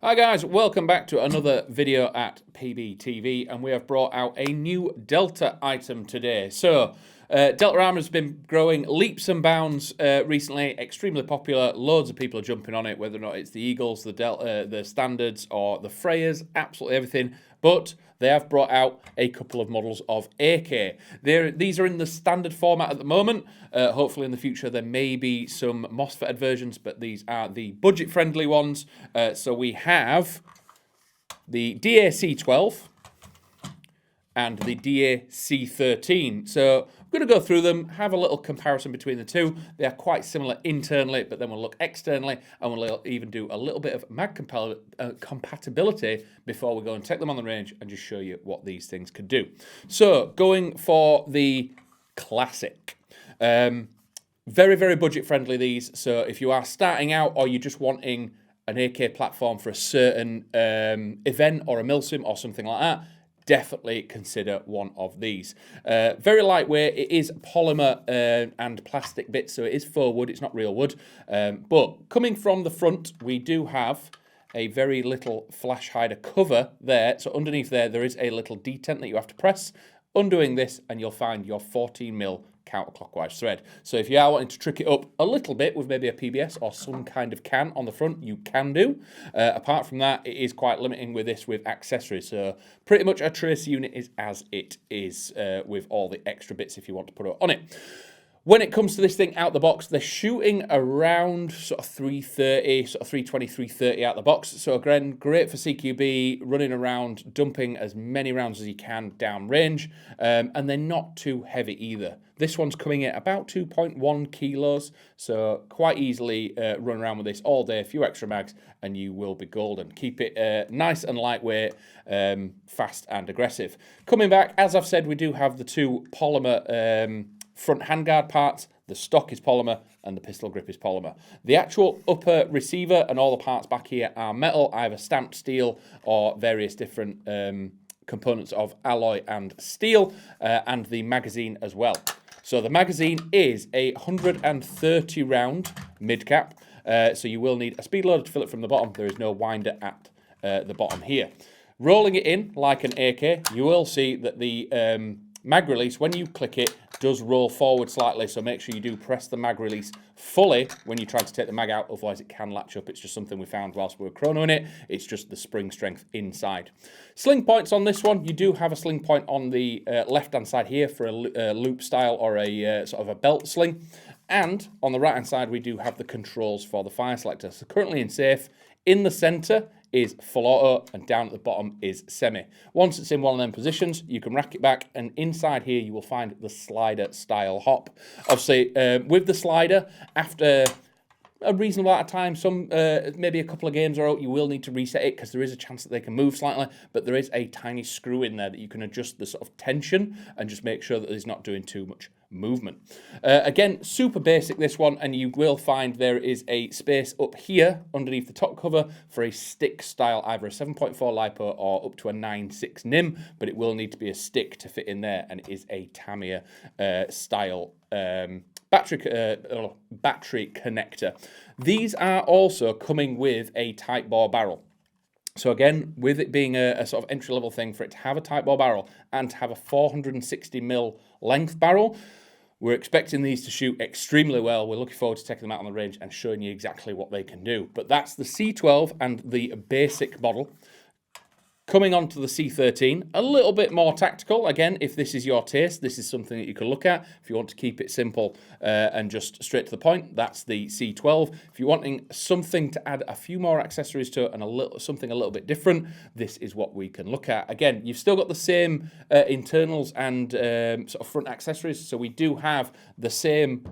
Hi guys, welcome back to another video at PBTV, and we have brought out a new Delta item today. So, Delta Armory has been growing leaps and bounds recently, extremely popular. Loads of people are jumping on it, whether or not it's the Eagles, the Delta, the Standards, or the Freyers, absolutely everything. But they have brought out a couple of models of AK. These are in the standard format at the moment. Hopefully in the future there may be some MOSFET versions, but these are the budget-friendly ones. So we have the DA-C12 and the DA-C13. So I'm going to go through them, have a little comparison between the two. They are quite similar internally, but then we'll look externally, and we'll even do a little bit of mag compatibility before we go and take them on the range and just show you what these things could do. So going for the classic. Very, very budget friendly these. So if you are starting out or you're just wanting an AK platform for a certain event or a milsim or something like that, definitely consider one of these. Very lightweight. It is polymer and plastic bits, so it is faux wood. It's not real wood. But coming from the front, we do have a very little flash hider cover there. So underneath there is a little detent that you have to press. Undoing this, and you'll find your 14mm counterclockwise thread. So if you are wanting to trick it up a little bit with maybe a PBS or some kind of can on the front, you can do. Apart from that, it is quite limiting with this with accessories. So pretty much a tracer unit is as it is with all the extra bits if you want to put it on it. When it comes to this thing out the box, they're shooting around sort of 330, sort of 320, 330 out the box. So again, great for CQB, running around, dumping as many rounds as you can down range. And they're not too heavy either. This one's coming in at about 2.1 kilos. So quite easily run around with this all day, a few extra mags, and you will be golden. Keep it nice and lightweight, fast and aggressive. Coming back, as I've said, we do have the two polymer front handguard parts. The stock is polymer and the pistol grip is polymer. The actual upper receiver and all the parts back here are metal, either stamped steel or various different components of alloy and steel, and the magazine as well. So the magazine is a 130 round mid cap, so you will need a speed loader to fill it from the bottom. There is no winder at the bottom here. Rolling it in like an AK, you will see that the mag release, when you click it, does roll forward slightly, so make sure you do press the mag release fully when you try to take the mag out, otherwise it can latch up. It's just something we found whilst we were chronoing it. It's just the spring strength inside. Sling points on this one, you do have a sling point on the left-hand side here for a loop style or a sort of a belt sling. And on the right-hand side, we do have the controls for the fire selector. So currently in safe, in the center is full auto, and down at the bottom is semi. Once it's in one of them positions, you can rack it back, and inside here you will find the slider style hop. Obviously, with the slider, after a reasonable amount of time, some maybe a couple of games are out, you will need to reset it because there is a chance that they can move slightly, but there is a tiny screw in there that you can adjust the sort of tension and just make sure that it's not doing too much movement. Again, super basic this one, and you will find there is a space up here underneath the top cover for a stick style, either a 7.4 LiPo or up to a 9.6 NIM, but it will need to be a stick to fit in there, and it is a Tamiya style battery connector. These are also coming with a tightbore barrel. So again, with it being a sort of entry-level thing, for it to have a tightbore barrel and to have a 460mm length barrel, we're expecting these to shoot extremely well. We're looking forward to taking them out on the range and showing you exactly what they can do. But that's the C12 and the basic model. Coming on to the C13, a little bit more tactical. Again, if this is your taste, this is something that you can look at. If you want to keep it simple and just straight to the point, that's the C12. If you're wanting something to add a few more accessories to it and something a little bit different, this is what we can look at. Again, you've still got the same internals and sort of front accessories. So we do have the same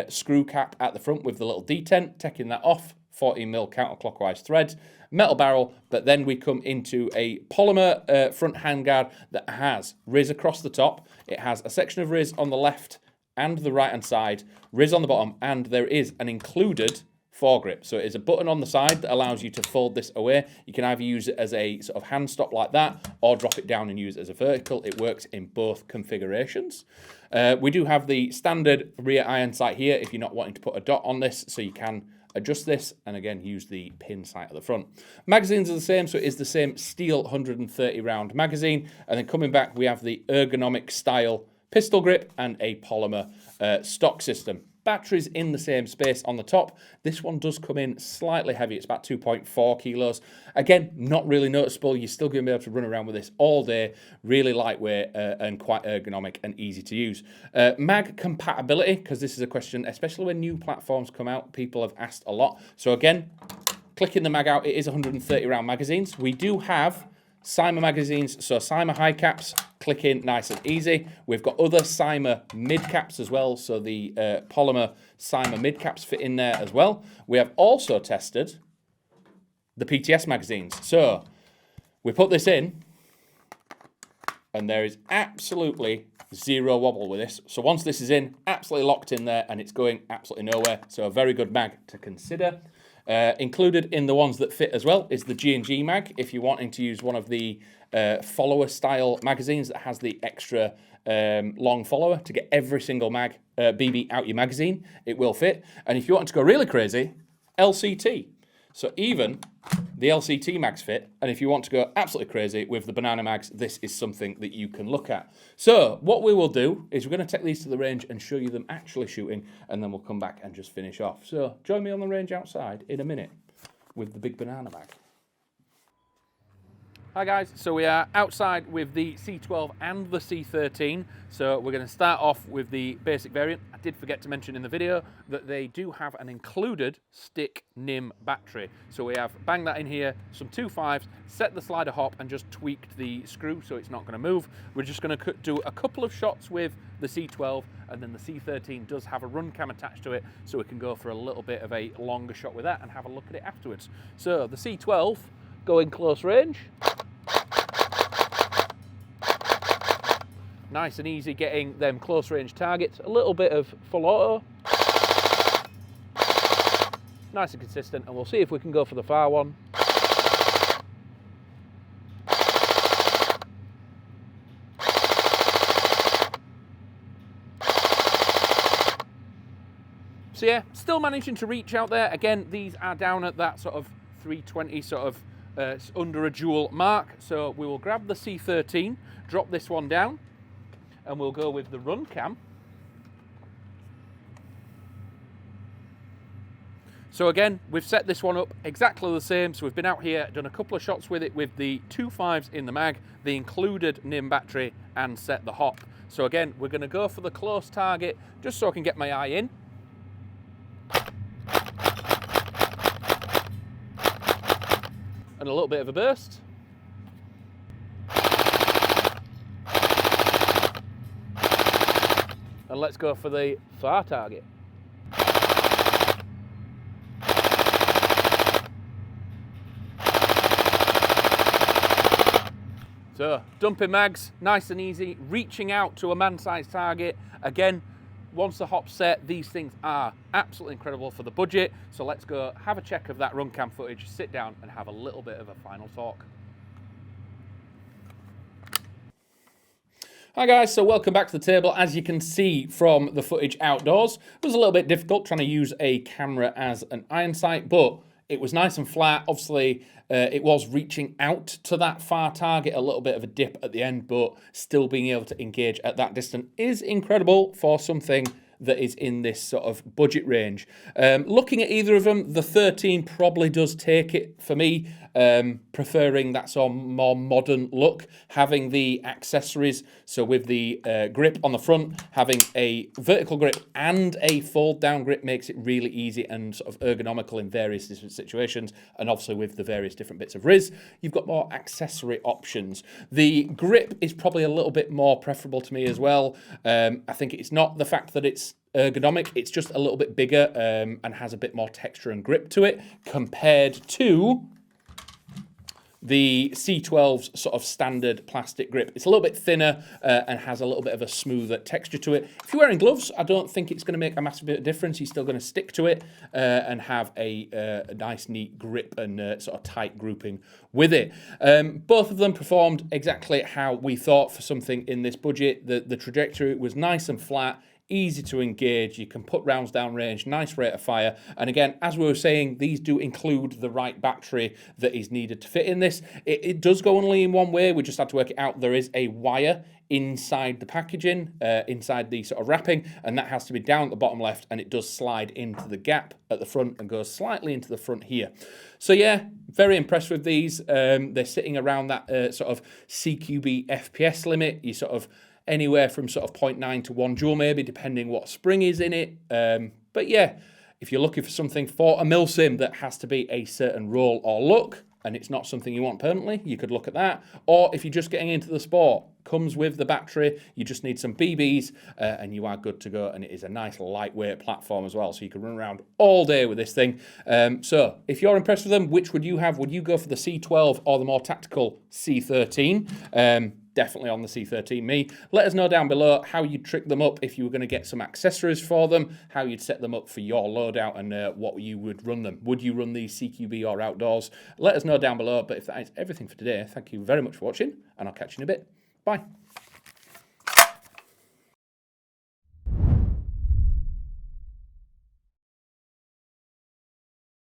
screw cap at the front with the little detent, taking that off, 14mm counterclockwise thread, metal barrel, but then we come into a polymer front handguard that has riz across the top. It has a section of riz on the left and the right hand side, riz on the bottom, and there is an included foregrip. So it is a button on the side that allows you to fold this away. You can either use it as a sort of hand stop like that or drop it down and use it as a vertical. It works in both configurations. We do have the standard rear iron sight here if you're not wanting to put a dot on this, so you can adjust this, and again, use the pin sight at the front. Magazines are the same, so it is the same steel 130 round magazine. And then coming back, we have the ergonomic style pistol grip and a polymer stock system. Batteries in the same space on the top. This one does come in slightly heavy. It's about 2.4 kilos. Again, not really noticeable. You're still going to be able to run around with this all day. Really lightweight and quite ergonomic and easy to use. Mag compatibility, because this is a question, especially when new platforms come out, people have asked a lot. So again, clicking the mag out, it is 130 round magazines. We do have Cyma magazines, so Cyma high caps, click in nice and easy. We've got other Cyma mid caps as well, so the polymer Cyma mid caps fit in there as well. We have also tested the PTS magazines. So we put this in, and there is absolutely zero wobble with this. So once this is in, absolutely locked in there, and it's going absolutely nowhere. So a very good mag to consider. Included in the ones that fit as well is the G&G mag. If you're wanting to use one of the follower style magazines that has the extra long follower to get every single mag BB out your magazine, it will fit. And if you want to go really crazy, LCT. So even the LCT mags fit, and if you want to go absolutely crazy with the banana mags, this is something that you can look at. So what we will do is we're going to take these to the range and show you them actually shooting, and then we'll come back and just finish off. So join me on the range outside in a minute with the big banana mag. Hi guys, so we are outside with the C12 and the C13. So we're going to start off with the basic variant. I did forget to mention in the video that they do have an included stick NIM battery. So we have banged that in here, some 2.5s, set the slider hop and just tweaked the screw so it's not going to move. We're just going to do a couple of shots with the C12, and then the C13 does have a run cam attached to it, so we can go for a little bit of a longer shot with that and have a look at it afterwards. So the C12, going close range. Nice and easy getting them close range targets. A little bit of full auto. Nice and consistent, and we'll see if we can go for the far one. So yeah, still managing to reach out there. Again, these are down at that sort of 320 sort of under a joule mark. So we will grab the C13, drop this one down, and we'll go with the run cam. So again, we've set this one up exactly the same. So we've been out here, done a couple of shots with it with the 2.5s in the mag, the included NIM battery, and set the hop. So again, we're going to go for the close target just so I can get my eye in. And a little bit of a burst. And let's go for the far target. So, dumping mags, nice and easy, reaching out to a man-sized target. Again, once the hop's set, these things are absolutely incredible for the budget. So let's go have a check of that run cam footage, sit down and have a little bit of a final talk. Hi guys, so welcome back to the table. As you can see from the footage outdoors, it was a little bit difficult trying to use a camera as an iron sight, but it was nice and flat. Obviously, it was reaching out to that far target, a little bit of a dip at the end, but still being able to engage at that distance is incredible for something that is in this sort of budget range. Looking at either of them, the 13 probably does take it for me, preferring that sort of more modern look, having the accessories, so with the grip on the front, having a vertical grip and a fold down grip makes it really easy and sort of ergonomical in various different situations, and obviously with the various different bits of Riz, you've got more accessory options. The grip is probably a little bit more preferable to me as well. I think it's not the fact that it's ergonomic, it's just a little bit bigger and has a bit more texture and grip to it compared to the C12's sort of standard plastic grip. It's a little bit thinner and has a little bit of a smoother texture to it. If you're wearing gloves, I don't think it's going to make a massive bit of difference. You're still going to stick to it and have a nice, neat grip and sort of tight grouping with it. Both of them performed exactly how we thought for something in this budget. The trajectory was nice and flat, easy to engage, you can put rounds down range, nice rate of fire. And again, as we were saying, these do include the right battery that is needed to fit in this. It does go only in one way, we just had to work it out. There is a wire inside the packaging, inside the sort of wrapping, and that has to be down at the bottom left, and it does slide into the gap at the front and goes slightly into the front here. So yeah, very impressed with these. They're sitting around that sort of CQB FPS limit. You sort of anywhere from sort of 0.9 to 1 joule maybe, depending what spring is in it. But yeah, if you're looking for something for a milsim that has to be a certain roll or look, and it's not something you want permanently, you could look at that. Or if you're just getting into the sport, comes with the battery, you just need some BBs, and you are good to go. And it is a nice lightweight platform as well, so you can run around all day with this thing. So if you're impressed with them, which would you have? Would you go for the C12 or the more tactical C13? Definitely on the C13 me. Let us know down below how you'd trick them up if you were going to get some accessories for them, how you'd set them up for your loadout, and what you would run them. Would you run these CQB or outdoors? Let us know down below. But if that is everything for today, thank you very much for watching, and I'll catch you in a bit. Bye.